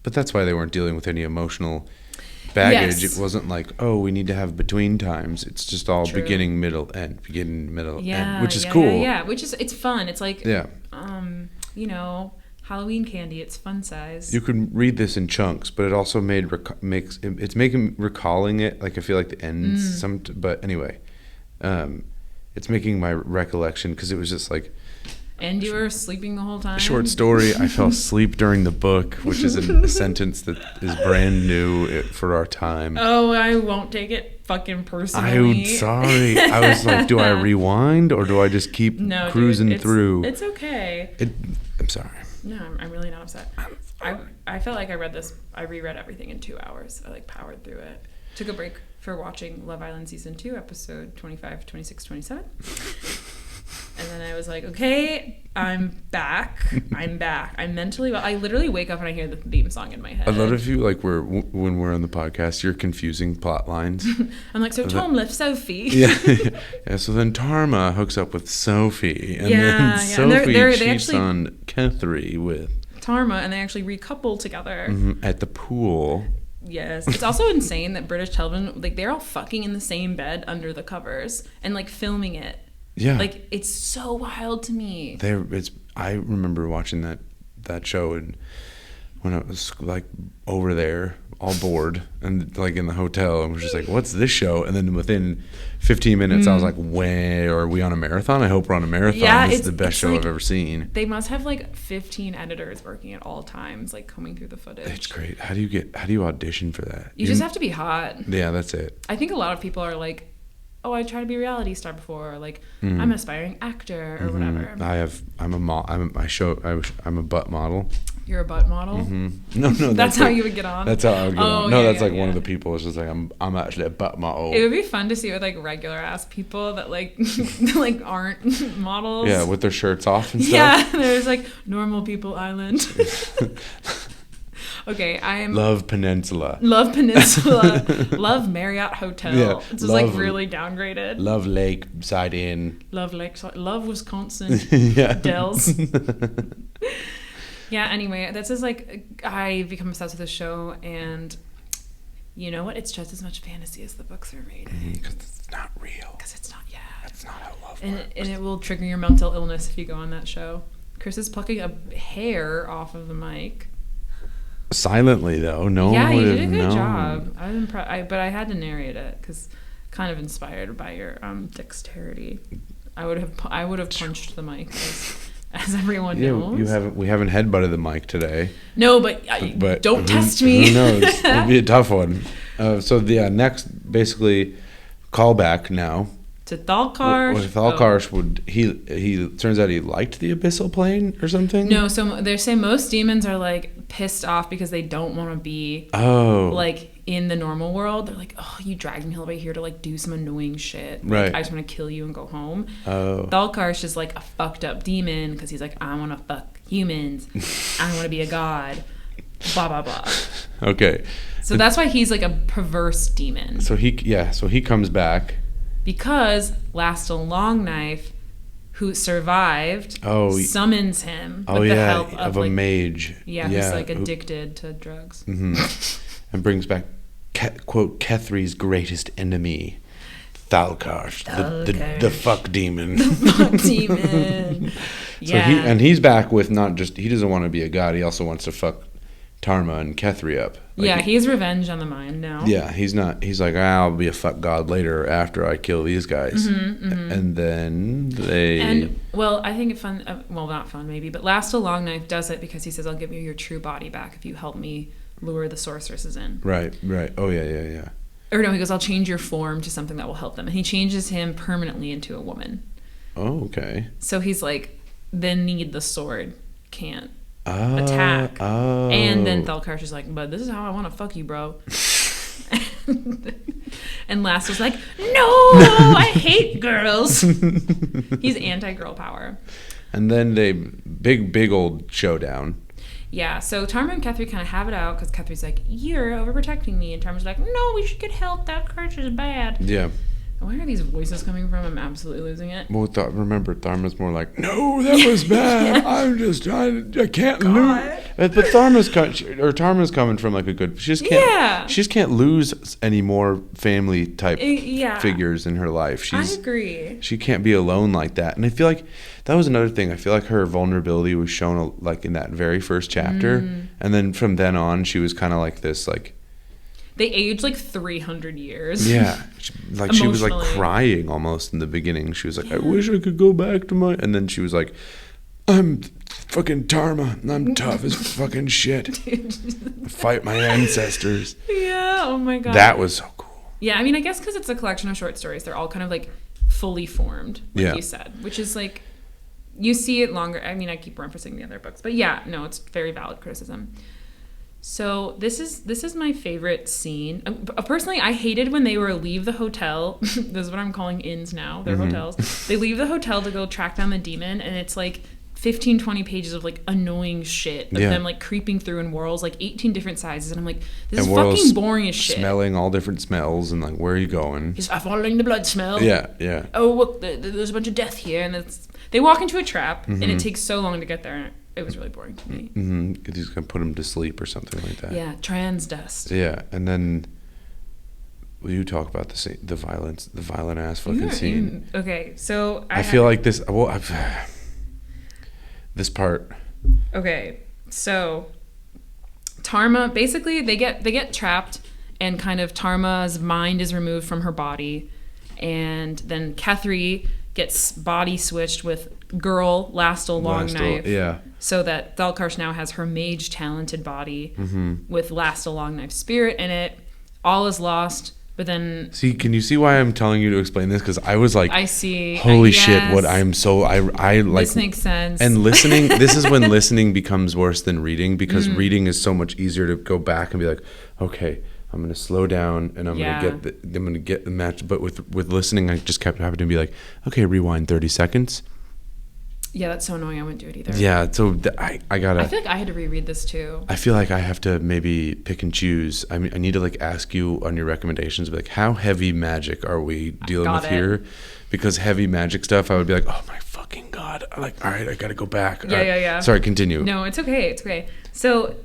but that's why they weren't dealing with any emotional baggage. Yes. It wasn't like, oh, we need to have between times. It's just all beginning, middle, end, end, which is cool. Yeah, it's fun. It's like, Halloween candy. It's fun size. You can read this in chunks, but it also it's making recalling it. Like I feel like the ends but anyway, it's making my recollection because it was just like. And you were sleeping the whole time? Short story, I fell asleep during the book, which is a sentence that is brand new for our time. Oh, I won't take it fucking personally. I'm sorry. I was like, do I rewind or do I just keep cruising through? It's okay. I'm sorry. No, I'm really not upset. I felt like I reread everything in 2 hours. I like powered through it. Took a break for watching Love Island Season 2, episode 25, 26, 27. And then I was like, okay, I'm back. I'm mentally well. I literally wake up and I hear the theme song in my head. A lot of you, like, when we're on the podcast, you're confusing plot lines. I'm like, so Tom left Sophie. Yeah. So then Tarma hooks up with Sophie. And then Sophie cheats on Kethri with Tarma, and they actually recouple together. At the pool. Yes. It's also insane that British television, like, they're all fucking in the same bed under the covers and, like, filming it. Yeah. Like, it's so wild to me. I remember watching that show and when I was like over there, all bored and like in the hotel and was just like, what's this show? And then within 15 minutes I was like, where are we on a marathon? I hope we're on a marathon. Yeah, this is the best show I've ever seen. They must have like 15 editors working at all times, like combing through the footage. It's great. How do you audition for that? You just have to be hot. Yeah, that's it. I think a lot of people are like, oh, I tried to be a reality star before, or like I'm an aspiring actor or whatever. I'm a butt model. You're a butt model? No, that's how you would get on. That's how I would get on. No, that's one of the people. It's just like I'm actually a butt model. It would be fun to see with like regular ass people that like like aren't models. Yeah, with their shirts off and stuff. Yeah, there's like Normal People Island. Okay, Love Peninsula. Love Marriott Hotel. Yeah, it's just like really downgraded. Love Lakeside Inn. Love Wisconsin. Yeah. Dells. Yeah, anyway, that's just like I become obsessed with the show, and you know what? It's just as much fantasy as the books are made. Because it's not real. Because it's not, That's not how love works. And it will trigger your mental illness if you go on that show. Chris is plucking a hair off of the mic. Silently though, no. Yeah, you did a good job. I was impressed, but I had to narrate it because kind of inspired by your dexterity. I would have punched the mic as everyone knows. We haven't headbutted the mic today. No, but don't test me. Who knows? It'll be a tough one. So the next basically callback now. To Thalkarsh. With Thalkarsh, he turns out he liked the abyssal plane or something? No, so they're saying most demons are like pissed off because they don't want to be like in the normal world. They're like, oh, you dragged me all the way here to like do some annoying shit. Like, right. I just want to kill you and go home. Oh. Thalkarsh is like a fucked up demon because he's like, I want to fuck humans. I want to be a god. Blah, blah, blah. Okay. So that's why he's like a perverse demon. So he comes back. Because Lasta Longknife, who survived, summons him with the help of like, a mage. Yeah, who's like addicted to drugs. Mm-hmm. And brings back, quote, Kethri's greatest enemy, Thalkarsh, the fuck demon. The fuck demon. So he's back with not just, he doesn't want to be a god, he also wants to fuck Tarma and Kethri up. Like, he's revenge on the mind now. Yeah, he's not. He's like, I'll be a fuck god later after I kill these guys. And then they... And, well, I think it's fun... well, not fun, maybe, but Last a Long Knife does it because he says, I'll give you your true body back if you help me lure the sorceresses in. Right. Oh, yeah. Or no, he goes, I'll change your form to something that will help them. And he changes him permanently into a woman. Oh, okay. So he's like, then need the sword. Can't attack. And then Thalkarsh is like, but this is how I want to fuck you, bro. And Last was like, no, I hate girls. He's anti-girl power. And then they big old showdown. Yeah, so Tarma and Kethri kind of have it out because Kethri's like, you're overprotecting me. And Tarma's like, no, we should get help. That Thalkarsh is bad. Yeah. Where are these voices coming from? I'm absolutely losing it. Well, remember, Tharma's more like, no, that was bad. I'm just trying. I can't lose. But Tarma's coming from like a good. She just can't lose any more family type figures in her life. I agree. She can't be alone like that. And I feel like that was another thing. I feel like her vulnerability was shown like in that very first chapter, and then from then on, she was kind of like this like. They aged like 300 years. Yeah. She was like crying almost in the beginning. She was like, I wish I could go back to my... And then she was like, I'm fucking Tarma and I'm tough as fucking shit. Fight my ancestors. Yeah, oh my God. That was so cool. Yeah, I mean, I guess because it's a collection of short stories, they're all kind of like fully formed, like you said, which is like, you see it longer. I mean, I keep referencing the other books, but yeah, no, it's very valid criticism. So this is my favorite scene. Personally, I hated when they leave the hotel. This is what I'm calling inns now. They're hotels. They leave the hotel to go track down the demon, and it's like 15, 20 pages of like annoying shit of them like creeping through in whorls, like 18 different sizes, and I'm like, this is fucking boring as shit. Smelling all different smells and like, where are you going? He's following the blood smell. Yeah. Oh, look, there's a bunch of death here, and they walk into a trap, and it takes so long to get there. And it was really boring to me. Because he's going to put him to sleep or something like that. Yeah, trans dust. Yeah, and then will you talk about the violence, the violent ass fucking scene? Okay, so I feel like this. Well, this part. Okay, so Tarma, basically they get trapped, and kind of Tarma's mind is removed from her body, and then Kethri gets body switched with girl Last a Long Knife. Yeah. So that Thalkarsh now has her mage talented body with Last a Long Knife spirit in it. All is lost, but then... See, can you see why I'm telling you to explain this? Because I was like... I see. Holy shit, what I'm so... I like... This makes sense. And listening... This is when listening becomes worse than reading, because reading is so much easier to go back and be like, okay, I'm going to slow down and I'm going to get the match. But with listening, I just kept having to be like, okay, rewind 30 seconds. Yeah, that's so annoying. I wouldn't do it either. Yeah, so I gotta... I feel like I had to reread this too. I feel like I have to maybe pick and choose. I mean, I need to like ask you on your recommendations, like how heavy magic are we dealing with here? Because heavy magic stuff, I would be like, oh my fucking God. I'm like, all right, I gotta go back. Yeah. Sorry, continue. No, it's okay. So,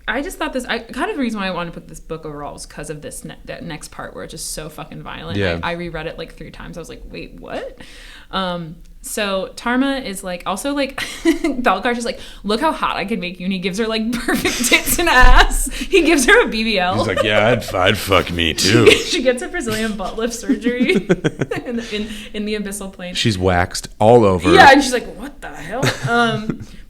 I just thought kind of the reason why I wanted to put this book overall was because of that next part where it's just so fucking violent. Yeah. I reread it like 3 times. I was like, wait, what? So Tarma is like, also like, Thalkarsh is like, look how hot I can make you. And he gives her like perfect tits and ass. He gives her a BBL. He's like, yeah, I'd fuck me too. She gets a Brazilian butt lift surgery in the abyssal plane. She's waxed all over. Yeah, and she's like, what the hell?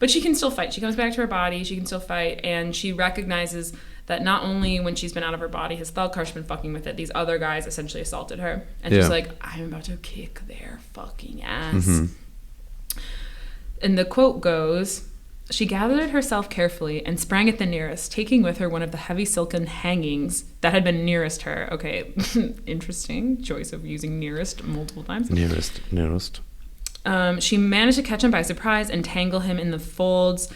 But she can still fight. She comes back to her body. She can still fight. And she recognizes that not only when she's been out of her body has Thalkarsh been fucking with it, these other guys essentially assaulted her. And she's like, I'm about to kick their fucking ass. And the quote goes, she gathered herself carefully and sprang at the nearest, taking with her one of the heavy silken hangings that had been nearest her. Okay, interesting choice of using nearest multiple times. Nearest. She managed to catch him by surprise and tangle him in the folds.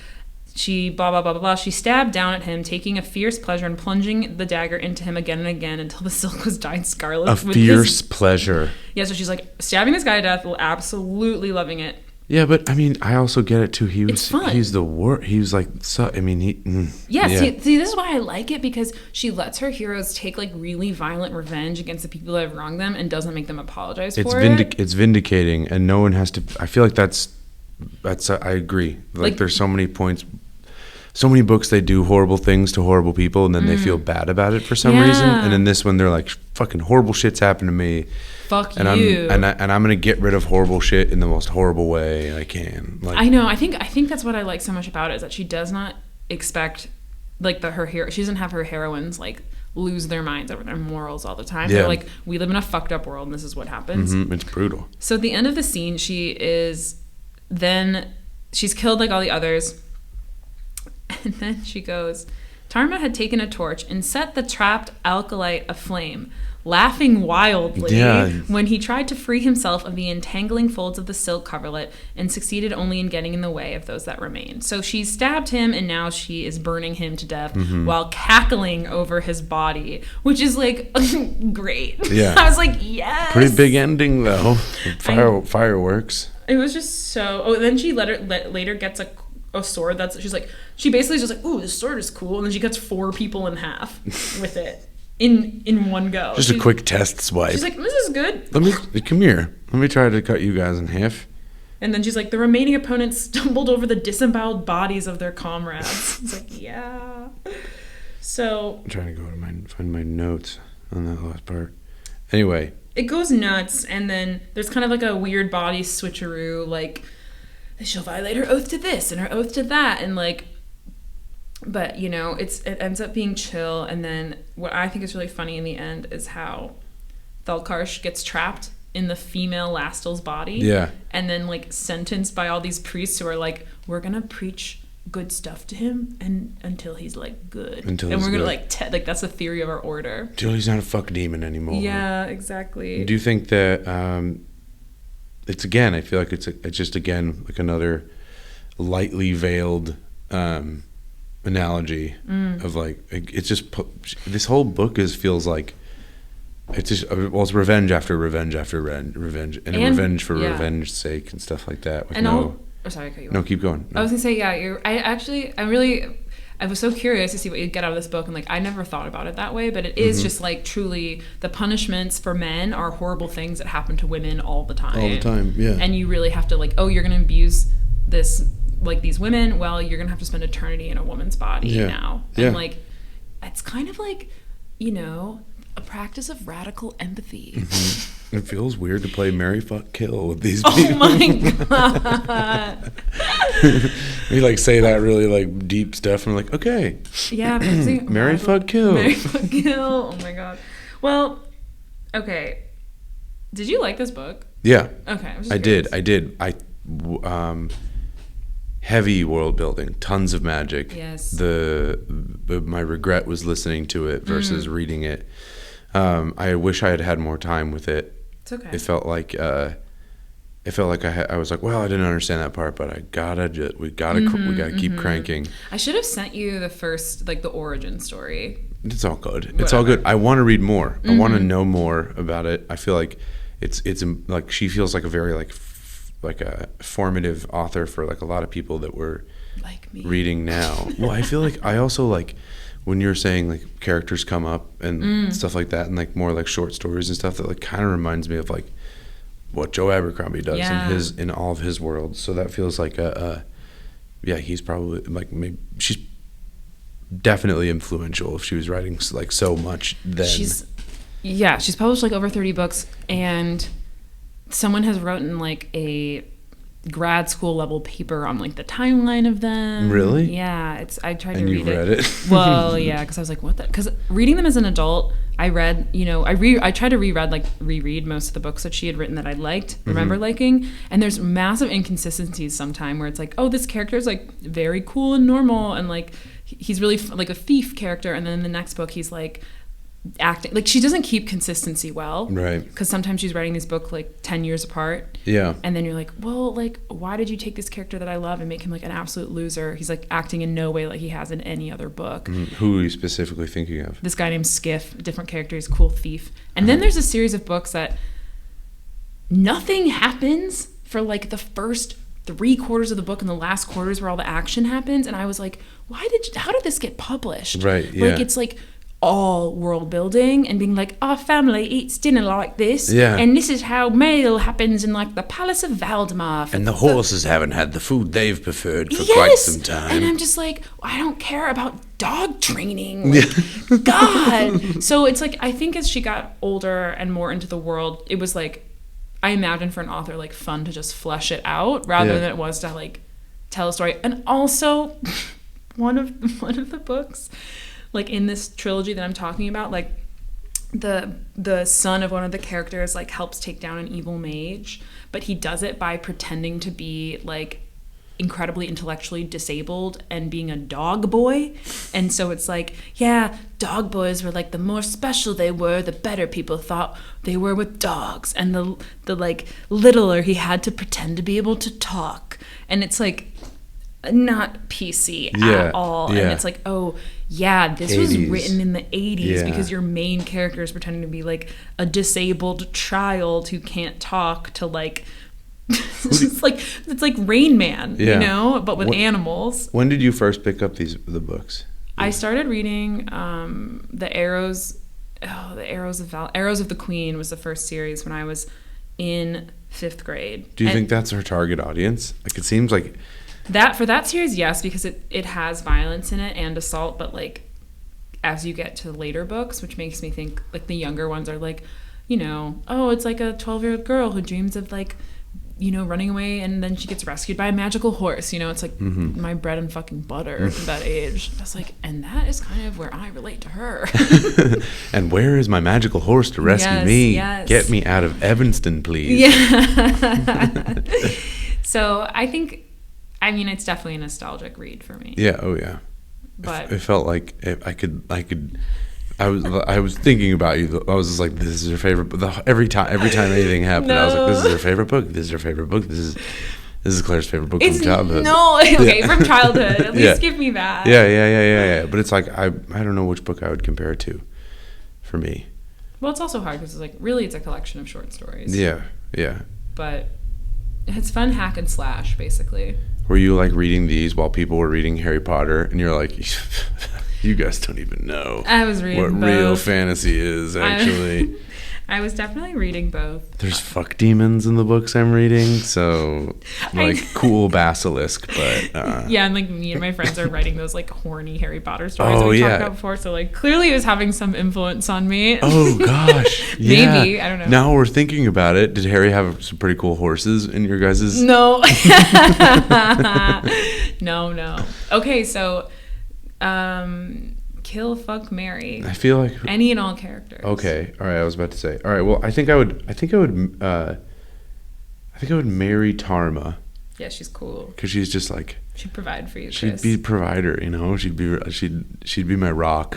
She blah, blah, blah, blah, blah. She stabbed down at him, taking a fierce pleasure in plunging the dagger into him again and again until the silk was dyed scarlet. A fierce pleasure. Yeah, so she's like, stabbing this guy to death, absolutely loving it. Yeah, but I mean, I also get it too. It's fun. He's the worst. He was like, so, I mean, he... Yeah, see, this is why I like it, because she lets her heroes take like really violent revenge against the people that have wronged them and doesn't make them apologize for it. It's vindicating, and no one has to... I feel like that's I agree. Like there's so many points... so many books, they do horrible things to horrible people and then they feel bad about it for some reason. And in this one, they're like, fucking horrible shit's happened to me. Fuck and you. I'm going to get rid of horrible shit in the most horrible way I can. Like, I know. I think that's what I like so much about it, is that she does not expect, like, she doesn't have her heroines, like, lose their minds over their morals all the time. Yeah. They're like, we live in a fucked up world and this is what happens. It's brutal. So at the end of the scene, she's killed like all the others. And then she goes, Tarma had taken a torch and set the trapped alkalite aflame, laughing wildly when he tried to free himself of the entangling folds of the silk coverlet and succeeded only in getting in the way of those that remained. So she stabbed him and now she is burning him to death while cackling over his body, which is like great. Yeah. I was like, yes. Pretty big ending though. Fireworks. It was just so. Oh, then she later gets a sword she's like, she basically is just like, ooh, this sword is cool, and then she cuts 4 people in half with it in one go. Just a quick test swipe. She's like, this is good. Come here. Let me try to cut you guys in half. And then she's like, the remaining opponents stumbled over the disemboweled bodies of their comrades. It's like, yeah. So I'm trying to go to find my notes on that last part. Anyway, it goes nuts, and then there's kind of like a weird body switcheroo, like, she'll violate her oath to this and her oath to that, and like, but you know, it ends up being chill. And then what I think is really funny in the end is how Thalkarsh gets trapped in the female Lastel's body, and then like sentenced by all these priests who are like, we're gonna preach good stuff to him and until he's like good, and we're gonna like that's the theory of our order, until he's not a fuck demon anymore. Yeah, exactly. Do you think that it's, again, I feel like it's just, again, like another lightly veiled analogy of like, it's just, this whole book feels like it's just, well, it's revenge after revenge after revenge and revenge for revenge's sake and stuff like that. With sorry, I cut you off. No, keep going. No. I was gonna say, I was so curious to see what you'd get out of this book, and like, I never thought about it that way, but it is just like, truly, the punishments for men are horrible things that happen to women all the time. All the time, yeah. And you really have to like, oh, you're gonna abuse this, like, these women, well, you're gonna have to spend eternity in a woman's body now. And like, it's kind of like, you know, a practice of radical empathy. It feels weird to play marry, fuck, kill with these people. Oh my god. You like say that really like deep stuff and I'm like, okay. Yeah. Marry, fuck, kill. Marry, fuck, kill. Oh my god. Well, okay. Did you like this book? Yeah. Okay. I did. Heavy world building, tons of magic. Yes. My regret was listening to it versus reading it. I wish I had had more time with it. It's okay. It felt like I was like, well, I didn't understand that part, but we gotta keep cranking. I should have sent you the first, like, the origin story. It's all good. Whatever. It's all good. I want to read more. I want to know more about it. I feel like it's like she feels like a very like a formative author for like a lot of people that were like me reading now. Well, I feel like I also like when you're saying like characters come up and stuff like that, and like more like short stories and stuff, that like kind of reminds me of like what Joe Abercrombie does in all of his worlds. So that feels like he's probably like, maybe she's definitely influential if she was writing like so much then. She's published like over 30 books, and someone has written like a grad school level paper on like the timeline of them. Really? Yeah, I tried to read it. And you read it? Well, yeah, because I was like, what the? Because reading them as an adult, I read, I tried to reread most of the books that she had written that I remember liking, and there's massive inconsistencies sometime where it's like, oh, this character is like very cool and normal, and like he's really like a thief character, and then in the next book he's like acting like, she doesn't keep consistency well, right? Because sometimes she's writing these books like 10 years apart, and then you're like, well, like, why did you take this character that I love and make him like an absolute loser? He's like acting in no way like he has in any other book. Who are you specifically thinking of? This guy named Skiff, different character, he's a cool thief. And then there's a series of books that nothing happens for like the first 3/4 of the book, and the last quarters where all the action happens, and I was like, how did this get published? Right. Yeah. Like, it's like all world building and being like, our family eats dinner like this, Yeah. and this is how mail happens in like the Palace of Valdemar. And the horses haven't had the food they've preferred for quite some time. And I'm just like, I don't care about dog training. Like, God. So it's like, I think as she got older and more into the world, it was like, I imagine for an author, like, fun to just flesh it out rather than it was to like tell a story. And also, one of the books, like in this trilogy that I'm talking about, like the son of one of the characters like helps take down an evil mage, but he does it by pretending to be like incredibly intellectually disabled and being a dog boy. And so it's like, yeah, dog boys were like, the more special they were, the better people thought they were with dogs. And the like littler he had to pretend to be able to talk. And it's like not PC at all. Yeah. And it's like, oh yeah, this 80s. was written in the 80s Yeah. because your main character is pretending to be like a disabled child who can't talk to like it's like Rain Man, Yeah. you know, but with animals. When did you first pick up the books? I started reading the Arrows of the Queen was the first series when I was in 5th grade. Do you think that's our target audience? Like, it seems like that for that series, yes, because it has violence in it and assault, but like as you get to later books, which makes me think like the younger ones are like, you know, oh, it's like a 12-year-old girl who dreams of like, you know, running away and then she gets rescued by a magical horse. You know, it's like my bread and fucking butter at that age. I was like, and that is kind of where I relate to her. And where is my magical horse to rescue me? Yes. Get me out of Evanston, please. Yeah. So I think, I mean, it's definitely a nostalgic read for me. Yeah. Oh yeah. But it felt like I could. I was thinking about you. I was just like, this is your favorite book. Every time anything happened, I was like, this is her favorite book. This is her favorite book. This is Claire's favorite book from childhood. No, okay, from childhood. At least give me that. Yeah. But it's like, I don't know which book I would compare it to for me. Well, it's also hard because it's like, really, it's a collection of short stories. Yeah. But it's fun hack and slash, basically. Were you like reading these while people were reading Harry Potter and you're like, you guys don't even know I was reading what both. Real fantasy is, actually. I was definitely reading both. There's fuck demons in the books I'm reading, so like cool basilisk, but yeah, and like me and my friends are writing those like horny Harry Potter stories Oh, that we yeah. talked about before, so like clearly it was having some influence on me. Oh gosh, yeah. Maybe, I don't know. Now we're thinking about it. Did Harry have some pretty cool horses in your guys's? No. No. Okay, so kill, fuck, marry. I feel like Any and all characters. Okay, all right. I was about to say. All right. Well, I think I would marry Tarma Yeah, she's cool. because she's just like She'd provide for you, she'd Chris. be a provider. You know, she'd be my rock.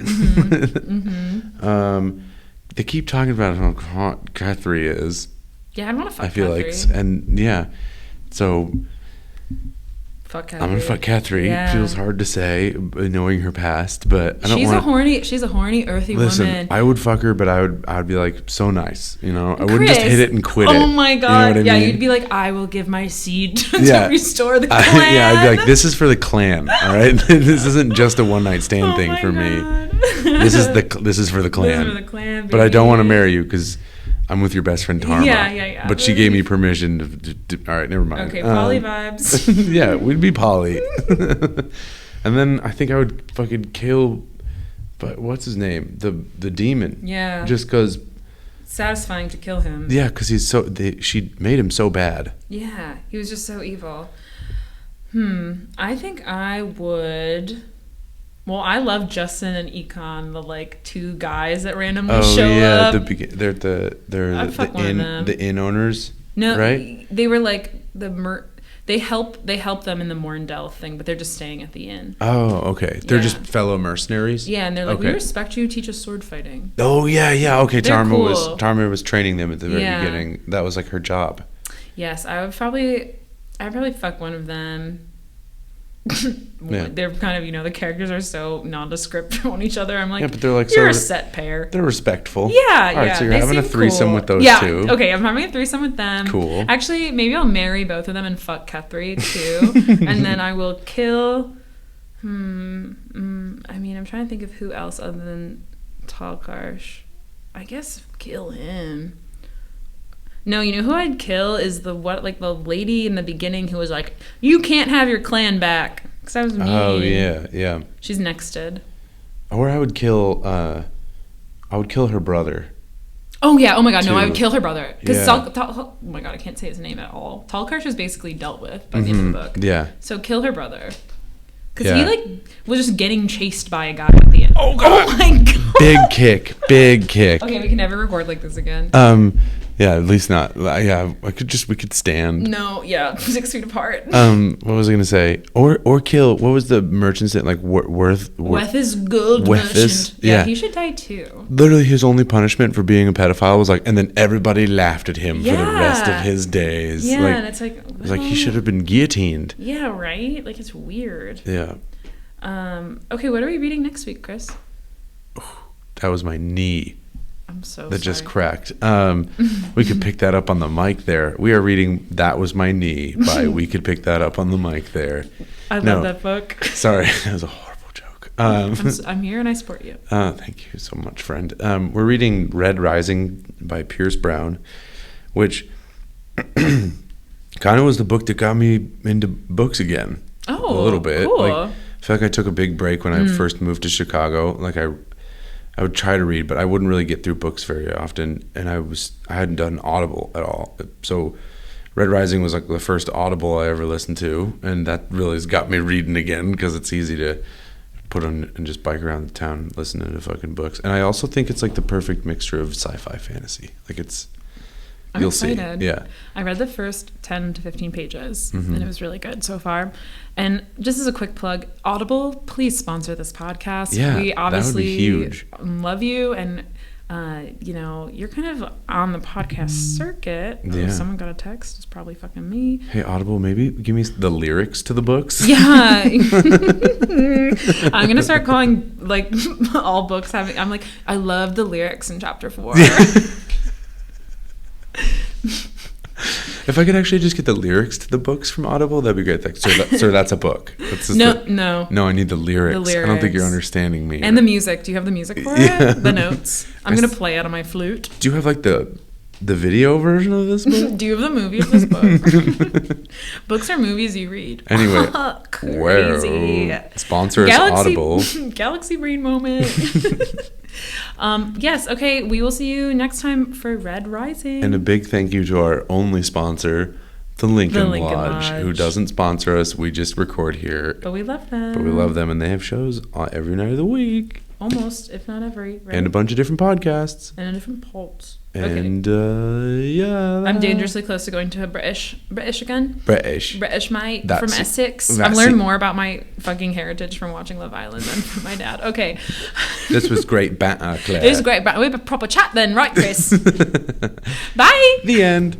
They keep talking about how hot Catherine is. Yeah, I'd want to fuck I feel Catherine. like, and yeah, so Fuck Catherine. I'm gonna fuck Catherine. Yeah. Feels hard to say, knowing her past, but I don't She's want. a horny, earthy Listen, woman. I would fuck her, but I'd be like so nice, you know. I wouldn't just Chris, hit it and quit it. Oh my god! You know what I yeah, mean? you'd be like, I will give my seed to Yeah. restore the clan. Yeah, I'd be like, this is for the clan, all right. This isn't just a one night stand Oh thing my for me. God. This is for the clan. This is for the clan, But I don't want to baby. marry you because I'm with your best friend Tarma. Yeah. But she gave me permission to all right, never mind. Okay, poly vibes. Yeah, we'd be poly. And then I think I would fucking kill, but what's his name? The demon. Yeah. Just because. Satisfying to kill him. Yeah, because she made him so bad. Yeah, he was just so evil. I think I would. Well, I love Justin and Econ, the like two guys that randomly show up. They're I'd fuck one of them. the inn owners. No, right? They were like they help them in the Morndell thing, but they're just staying at the inn. Oh, okay. They're Yeah. just fellow mercenaries. Yeah, and they're like, Okay. we respect you. Teach us sword fighting. Oh yeah. Okay, They're Tarma cool. was training them at the very Yeah. beginning. That was like her job. Yes, I'd probably fuck one of them. Yeah. They're kind of, the characters are so nondescript on each other. I'm like, Yeah, but they're like you're a so set pair. they're respectful. Yeah, All right, so you're they having a seem threesome cool. with those yeah, two. Okay, I'm having a threesome with them. Cool. Actually, maybe I'll marry both of them and fuck Catherine too, and then I will kill. I mean, I'm trying to think of who else other than Talkarsh. I guess kill him. No, you know who I'd kill is the lady in the beginning who was like, "You can't have your clan back," because that was mean. Oh yeah. She's nexted. Or I would kill her brother. Oh yeah. Oh my god. No, too. I would kill her brother because Yeah. oh my god, I can't say his name at all. Talkarsh is basically dealt with by the end of the book. Yeah. So kill her brother. Because Yeah. he was just getting chased by a guy at the end. Oh god! Oh my god! Big kick. Okay, we can never record like this again. Yeah, at least not. Yeah, we could stand. No, yeah, 6 feet apart. What was I gonna say? Or kill. What was the merchant's name? Like Worth is gold merchant. Yeah, he should die too. Literally, his only punishment for being a pedophile was like, and then everybody laughed at him for the rest of his days. Yeah, like, and it's like, it's like he should have been guillotined. Yeah, right. Like it's weird. Yeah. Okay, what are we reading next week, Chris? That was my knee. I'm so that sorry. just cracked. We could pick that up on the mic there. We are reading That Was My Knee by We Could Pick That Up on the Mic there. I love that book. Sorry, that was a horrible joke. I'm here and I support you. Thank you so much, friend. We're reading Red Rising by Pierce Brown, which kind of was the book that got me into books again. Oh, a little bit. Cool. Like, I feel like I took a big break when I first moved to Chicago. Like I would try to read, but I wouldn't really get through books very often, and I hadn't done Audible at all. So Red Rising was like the first Audible I ever listened to, and that really has got me reading again because it's easy to put on and just bike around the town listening to fucking books. And I also think it's like the perfect mixture of sci-fi fantasy. Like I'm you'll excited. see. Yeah. I read the first 10 to 15 pages, and it was really good so far. And just as a quick plug, Audible, please sponsor this podcast. Yeah, we obviously that would be huge. Love you, and you're kind of on the podcast circuit. Yeah. If someone got a text, it's probably fucking me. Hey, Audible, maybe give me the lyrics to the books. Yeah. I'm gonna start calling like all books having. I'm like, I love the lyrics in chapter 4. If I could actually just get the lyrics to the books from Audible, that'd be great. Like, sir, that's a book. That's just No, I need the lyrics. I don't think you're understanding me. And the music. Do you have the music for it? The notes. I'm gonna play it on my flute. Do you have like the video version of this book? Do you have the movie of this book? Books are movies you read. Anyway, crazy. Whoa. Sponsor us, Audible. Galaxy brain moment. Yes, okay, we will see you next time for Red Rising. And a big thank you to our only sponsor, the Lincoln Lodge, who doesn't sponsor us. We just record here. But we love them. And they have shows every night of the week. Almost, if not every. Right? And a bunch of different podcasts. And a different pulse. And, yeah. I'm dangerously close to going to a British again. British mate from Essex. I've learned more about my fucking heritage from watching Love Island than from my dad. Okay. This was great banter, Claire. It was great banter. We have a proper chat then, right, Chris? Bye. The end.